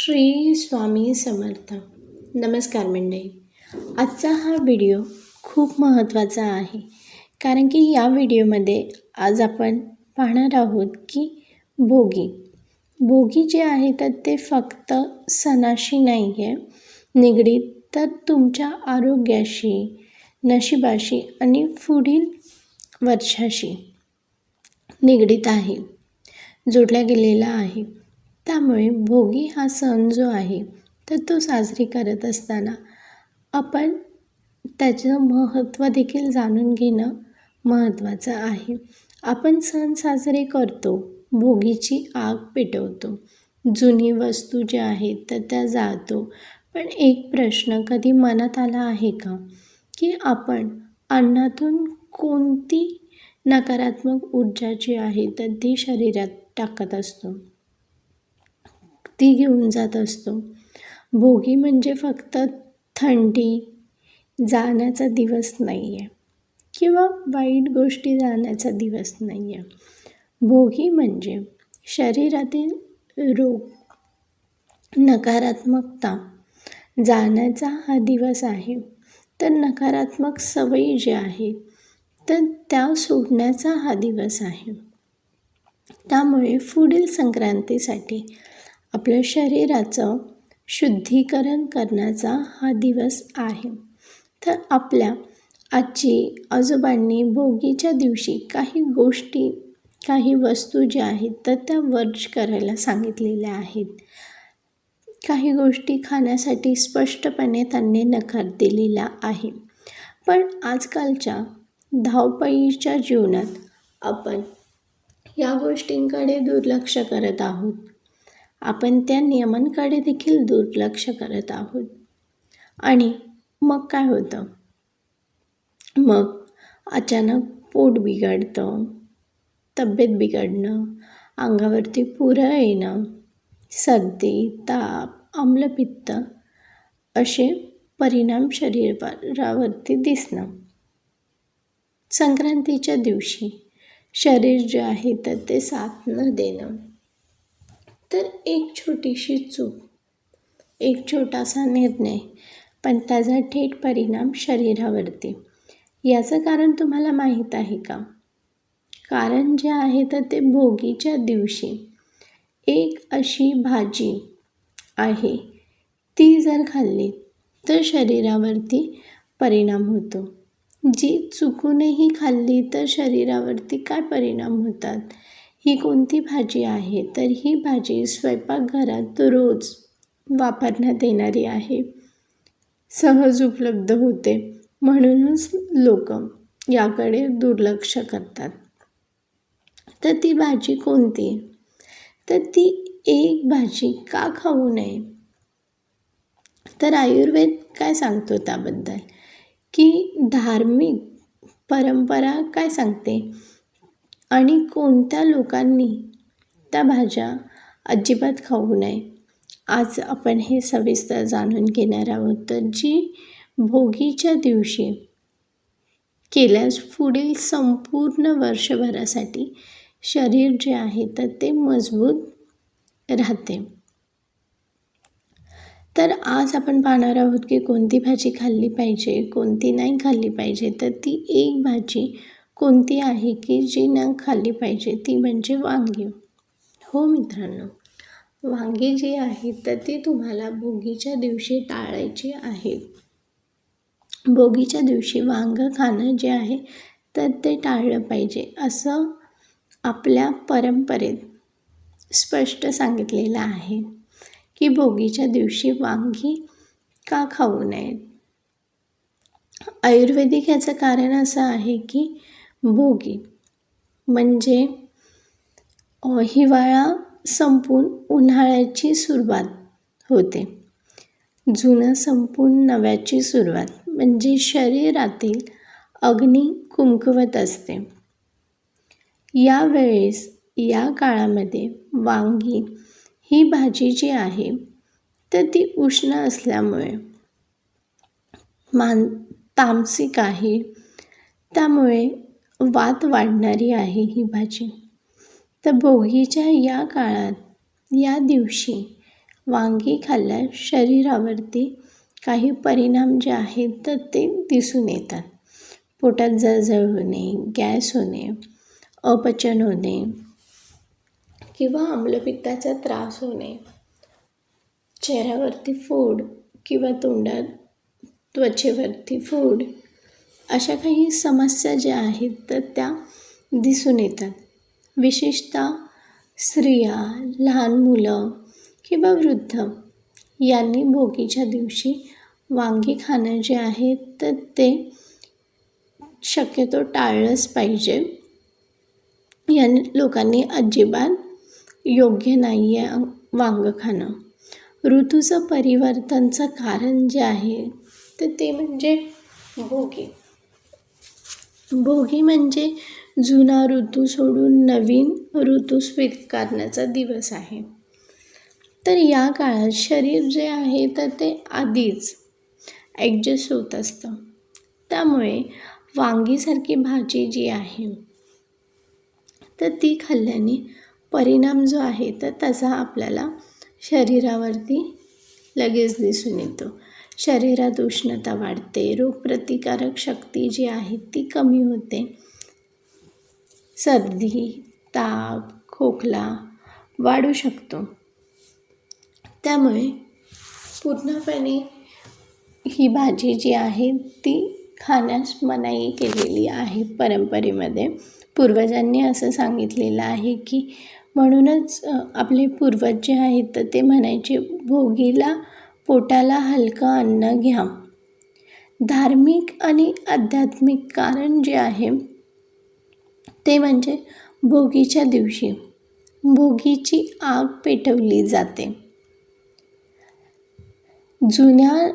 श्री स्वामी समर्थ. नमस्कार मंडळी. आजचा हा व्हिडिओ खूप महत्त्वाचा आहे, कारण की या व्हिडिओमध्ये आज आपण पाहणार आहोत की भोगी जे आहे तर ते फक्त सणाशी नाही आहे निगडीत, तर तुमच्या आरोग्याशी, नशिबाशी आणि पुढील वर्षाशी निगडीत आहे, जोडला गेलेला आहे. त्यामुळे भोगी हा सण जो आहे तर तो साजरी करत असताना आपण त्याचं महत्त्व देखील जाणून घेणं महत्त्वाचं आहे. आपण सण साजरे करतो, भोगीची आग पेटवतो, जुनी वस्तू ज्या आहेत तर त्या जाळतो. पण एक प्रश्न कधी मनात आला आहे का की आपण अन्नातून कोणती नकारात्मक ऊर्जा जी आहे तर ती शरीरात टाकत असतो, ती घेऊन जात असतो. भोगी म्हणजे फक्त थंडी जाण्याचा दिवस नाही आहे किंवा वाईट गोष्टी जाण्याचा दिवस नाही आहे. भोगी म्हणजे शरीरातील रोग, नकारात्मकता जाण्याचा हा दिवस आहे. तर नकारात्मक सवयी ज्या आहेत तर त्या सोडण्याचा हा दिवस आहे. त्यामुळे पुढील संक्रांतीसाठी आपल्या शरीराचं शुद्धीकरण करण्याचा हा दिवस आहे. तर आपल्या आजी आजोबांनी भोगीच्या दिवशी काही गोष्टी, काही वस्तू ज्या आहेत तर त्या वर्ज करायला सांगितलेल्या आहेत. काही गोष्टी खाण्यासाठी स्पष्टपणे त्यांनी नकार दिलेला आहे. पण आजकालच्या धावपळीच्या जीवनात आपण या गोष्टींकडे दुर्लक्ष करत आहोत. आपण त्या नियमांकडे देखील दुर्लक्ष करत आहोत. आणि मग काय होतं, मग अचानक पोट बिघडतं, तब्येत बिघडणं, अंगावरती पुरळ येणं, सर्दी, ताप, आम्लपित्त असे परिणाम शरीरावरती दिसणं. संक्रांतीच्या दिवशी शरीर जे आहे तर ते साथ न देणं. तर एक छोटीशी चूक, एक छोटासा निर्णय, पण त्याचा थेट परिणाम शरीरावरती. याचं कारण तुम्हाला माहीत आहे का? कारण जे आहे तर ते भोगीच्या दिवशी एक अशी भाजी आहे, ती जर खाल्ली तर शरीरावरती परिणाम होतो. जी चुकूनही खाल्ली तर शरीरावरती काय परिणाम होतात? ही कोणती भाजी आहे? तर ही भाजी स्वयंपाकघरात रोज वापरण्यात येणारी आहे, सहज उपलब्ध होते, म्हणूनच लोक याकडे दुर्लक्ष करतात. तर ती भाजी कोणती? तर ती एक भाजी का खाऊ नये? तर आयुर्वेद काय सांगतो त्याबद्दल, की धार्मिक परंपरा काय सांगते आणि कोणत्या लोकांनी त्या भाज्या अजिबात खाऊ नये. आज आपण हे सविस्तर जाणून घेणार आहोत. तर जी भोगीच्या दिवशी केल्यास पुढील संपूर्ण वर्षभरासाठी शरीर जे आहे तर ते मजबूत राहते. तर आज आपण पाहणार आहोत की कोणती भाजी खाल्ली पाहिजे, कोणती नाही खाल्ली पाहिजे. तर ती एक भाजी कोणती आहे की जी न खाल्ली पाहिजे, ती म्हणजे वांगी. हो मित्रांनो, वांगी जी आहे तर ती तुम्हाला भोगीच्या दिवशी टाळायची आहेत. भोगीच्या दिवशी वांगं खाणं जे आहे तर ते टाळलं पाहिजे, असं आपल्या परंपरेत स्पष्ट सांगितलेलं आहे की भोगीच्या दिवशी वांगी का खाऊ नयेत. आयुर्वेदिक याचं कारण असं आहे की भोगी म्हणजे हिवाळा संपून उन्हाळ्याची सुरुवात होते, जुनं संपून नव्याची सुरुवात, म्हणजे शरीरातील अग्नी कुमकुवत असते. यावेळेस या काळामध्ये वांगी ही भाजी जी आहे तर ती उष्ण असल्यामुळे तामसिक आहे, त्यामुळे वात वाढणारी आहे ही भाजी. तर भोगीच्या या काळात, या दिवशी वांगी खाल्ल्यास शरीरावरती काही परिणाम जे आहेत तर ते दिसून येतात. पोटात जळजळ होणे, गॅस होणे, अपचन होणे किंवा आम्लपित्ताचा त्रास होणे, चेहऱ्यावरती फोड किंवा तोंडात त्वचेवरती फोड, अशा काही समस्या ज्या आहेत तर त्या दिसून येतात. विशेषतः स्त्रिया, लहान मुलं किंवा वृद्ध यांनी भोगीच्या दिवशी वांगी खाणं जे आहे तर ते शक्यतो टाळलंच पाहिजे. या लोकांनी अजिबात योग्य नाही आहे वांगं खाणं. ऋतूचं परिवर्तनचं कारण जे आहे तर ते म्हणजे भोगी. भोगी म्हणजे जुना ऋतू सोडून नवीन ऋतू स्वीकारण्याचा दिवस आहे. तर या काळात शरीर जे आहे तर ते आधीच ॲडजस्ट होत असतं. त्यामुळे वांगीसारखी भाजी जी आहे तर ती खाल्ल्याने परिणाम जो आहे तर त्याचा आपल्याला शरीरावरती लगेच दिसून येतो. शरीरात उष्णता वाढते, रोगप्रतिकारक शक्ती जी आहे ती कमी होते, सर्दी, ताप, खोकला वाढू शकतो. त्यामुळे पूर्णपणे ही भाजी जी आहे ती खाण्यास मनाई केलेली आहे परंपरेमध्ये. पूर्वजांनी असं सांगितलेलं आहे की म्हणूनच आपले पूर्वज जे आहेत तर ते म्हणायचे, भोगीला पोटाला हलकं अन्न घ्या. धार्मिक आणि आध्यात्मिक कारण जे आहे ते म्हणजे भोगीच्या दिवशी भोगीची आग पेटवली जाते. जुन्या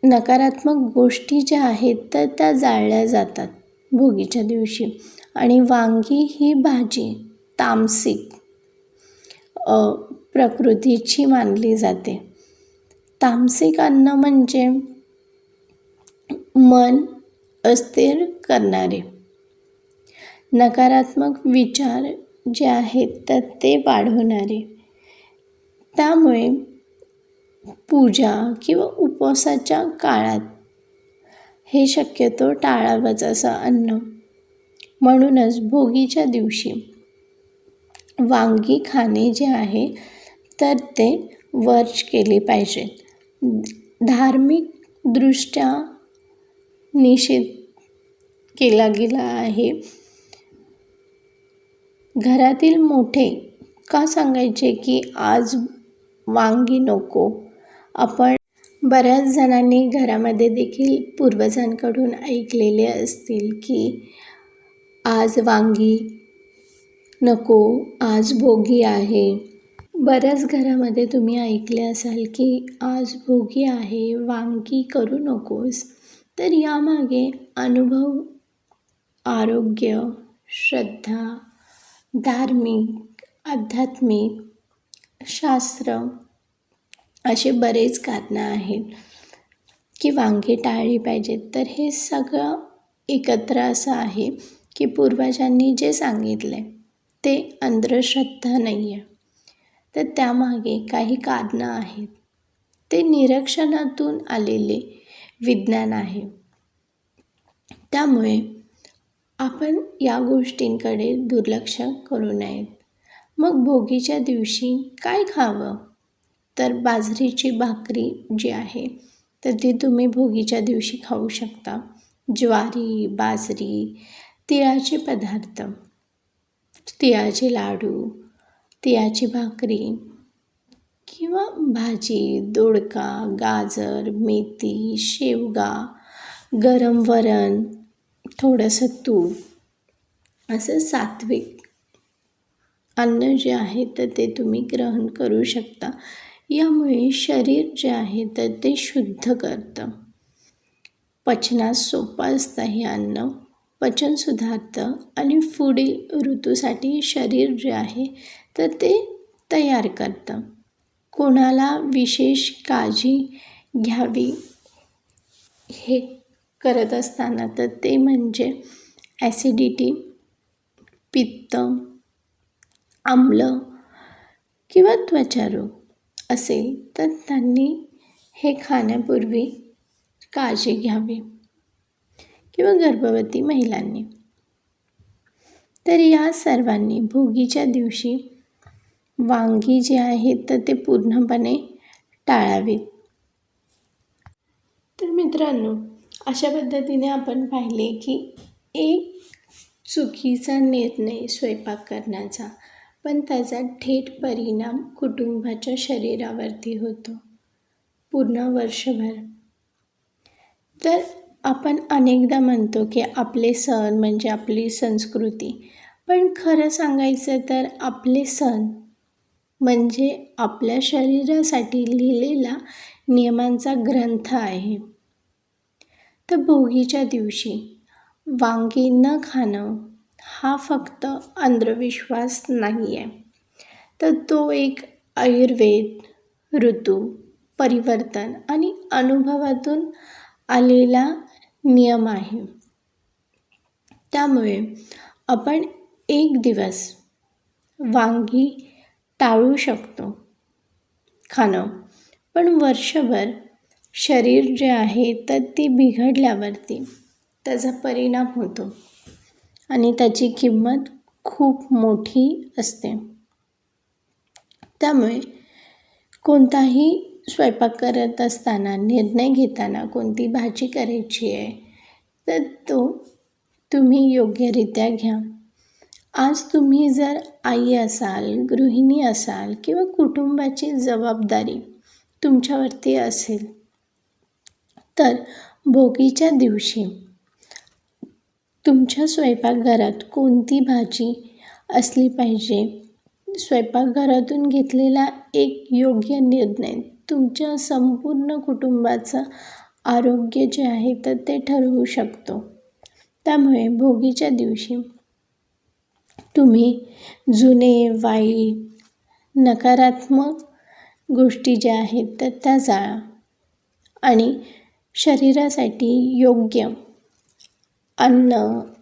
नकारात्मक गोष्टी ज्या आहेत तर त्या जाळल्या जातात भोगीच्या दिवशी. आणि वांगी ही भाजी तामसिक प्रकृतीची मानली जाते. तामसिक अन्न म्हणजे मन अस्थिर करणारे, नकारात्मक विचार जे आहेत तर ते वाढवणारे. त्यामुळे पूजा किंवा उपवासाच्या काळात हे शक्यतो टाळावंच असं अन्न. म्हणूनच भोगीच्या दिवशी वांगी खाणे जे आहे तर ते वर्ज केले पाहिजेत. धार्मिकदृष्ट्या निषेध केला गेला आहे. घरातील मोठे का सांगायचे की आज वांगी नको. आपण बऱ्याच जणांनी घरामध्ये देखील पूर्वजांकडून ऐकलेले असतील की आज वांगी नको, आज भोगी आहे. बऱ्याच घरामध्ये तुम्ही ऐकले असाल की आज भोगी आहे, वांगी करू नकोस. तर यामागे अनुभव, आरोग्य, श्रद्धा, धार्मिक, आध्यात्मिक, शास्त्र असे बरेच कारणं आहेत की वांगी टाळली पाहिजेत. तर हे सगळं एकत्र असं आहे की पूर्वजांनी जे सांगितले ते अंधश्रद्धा नाही आहे. तर त्यामागे काही कारणं आहेत. ते निरीक्षणातून आलेले विज्ञान आहे. त्यामुळे आपण या गोष्टींकडे दुर्लक्ष करू नयेत. मग भोगीच्या दिवशी काय खावं? तर बाजरीची भाकरी जी आहे तर ती तुम्ही भोगीच्या दिवशी खाऊ शकता. ज्वारी, बाजरी, तिळाचे पदार्थ, तिळाचे लाडू, तिळाची भाकरी किंवा भाजी, दोडका, गाजर, मेथी, शेवगा, गरम वरण, थोडंसं तूप, असं सात्विक अन्न जे आहे तर ते तुम्ही ग्रहण करू शकता. यामुळे शरीर जे आहे तर ते शुद्ध करतं. पचनास सोपं असतं हे अन्न, पचन सुधारतं आणि पुढील ऋतूसाठी शरीर जे आहे तर ते तयार करतं. कोणाला विशेष काळजी घ्यावी हे करत असताना तर ते म्हणजे ॲसिडिटी, पित्त, आम्ल किंवा त्वचारोग असेल तर त्यांनी हे खाण्यापूर्वी काळजी घ्यावी किंवा गर्भवती महिलांनी. तर या सर्वांनी भोगीच्या दिवशी वांगी जे आहेत तर ते पूर्णपणे टाळावीत. तर मित्रांनो, अशा पद्धतीने आपण पाहिले की एक चुकीचा निर्णय स्वयंपाक करण्याचा, पण त्याचा थेट परिणाम कुटुंबाच्या शरीरावरती होतो पूर्ण वर्षभर. तर आपण अनेकदा म्हणतो की आपले सण म्हणजे आपली संस्कृती, पण खरं सांगायचं तर आपले सण म्हणजे आपल्या शरीरासाठी लिहिलेला नियमांचा ग्रंथ आहे. तर भोगीच्या दिवशी वांगी न खाणं हा फक्त अंधविश्वास नाही आहे, तर तो एक आयुर्वेद, ऋतू परिवर्तन आणि अनुभवातून आलेला नियम आहे. त्यामुळे आपण एक दिवस वांगी टाळू शकतो खाणं, पण वर्षभर शरीर जे आहे तर ते बिघडल्यावरती त्याचा परिणाम होतो आणि त्याची किंमत खूप मोठी असते. त्यामुळे कोणताही स्वयंपाक करत असताना, निर्णय घेताना कोणती भाजी करायची आहे तर तो तुम्ही योग्यरित्या घ्या. आज तुम्ही जर आई असाल, गृहिणी असाल किंवा कुटुंबाची जबाबदारी तुमच्यावरती असेल, तर भोगीच्या दिवशी तुमच्या स्वयंपाकघरात कोणती भाजी असली पाहिजे, स्वयंपाकघरातून घेतलेला एक योग्य निर्णय तुमच्या संपूर्ण कुटुंबाचं आरोग्य जे आहे तर ते ठरवू शकतो. त्यामुळे भोगीच्या दिवशी तुम्ही जुने, वाईट, नकारात्मक गोष्टी ज्या आहेत तर त्या जाळा आणि शरीरासाठी योग्य अन्न,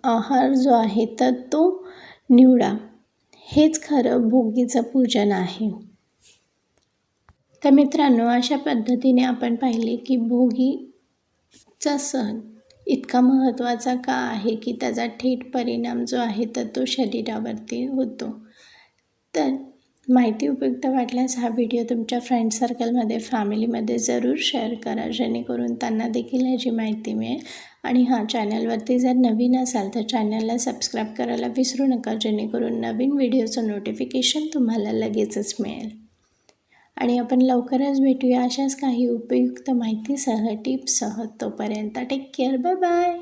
आहार जो आहे तर तो निवडा. हेच खरं भोगीचं पूजन आहे. तर मित्रांनो, अशा पद्धतीने आपण पाहिले की भोगीचा सण इतका महत्त्वाचा का आहे की त्याचा थेट परिणाम जो आहे तर तो शरीरावरती होतो. तर माहिती उपयुक्त वाटल्यास हा व्हिडिओ तुमच्या फ्रेंड सर्कलमध्ये, फॅमिलीमध्ये जरूर शेअर करा, जेणेकरून त्यांना देखील ह्याची माहिती मिळेल. आणि चॅनलवरती जर नवीन असाल तर चॅनलला सबस्क्राईब करायला विसरू नका, जेणेकरून नवीन व्हिडिओचं नोटिफिकेशन तुम्हाला लगेचच मिळेल. आणि आपण लवकरच भेटूया अशाच काही उपयुक्त माहितीसह, टिप्ससह. तोपर्यंत टेक केअर, बाय बाय.